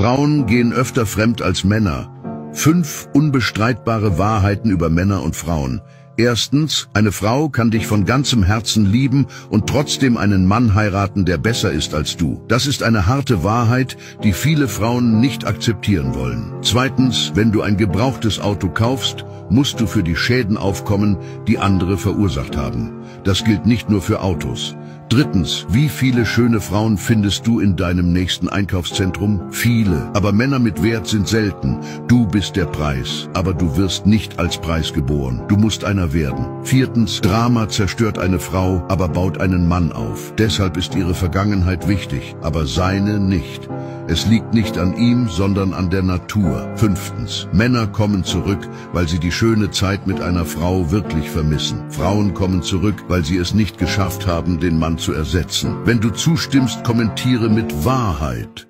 Frauen gehen öfter fremd als Männer. 5 unbestreitbare Wahrheiten über Männer und Frauen. Erstens, eine Frau kann dich von ganzem Herzen lieben und trotzdem einen Mann heiraten, der besser ist als du. Das ist eine harte Wahrheit, die viele Frauen nicht akzeptieren wollen. Zweitens, wenn du ein gebrauchtes Auto kaufst, musst du für die Schäden aufkommen, die andere verursacht haben. Das gilt nicht nur für Autos. Drittens, wie viele schöne Frauen findest du in deinem nächsten Einkaufszentrum? Viele, aber Männer mit Wert sind selten. Du bist der Preis, aber du wirst nicht als Preis geboren. Du musst einer werden. Viertens, Drama zerstört eine Frau, aber baut einen Mann auf. Deshalb ist ihre Vergangenheit wichtig, aber seine nicht. Es liegt nicht an ihm, sondern an der Natur. Fünftens, Männer kommen zurück, weil sie die schöne Zeit mit einer Frau wirklich vermissen. Frauen kommen zurück, weil sie es nicht geschafft haben, den Mann zu ersetzen. Wenn du zustimmst, kommentiere mit Wahrheit.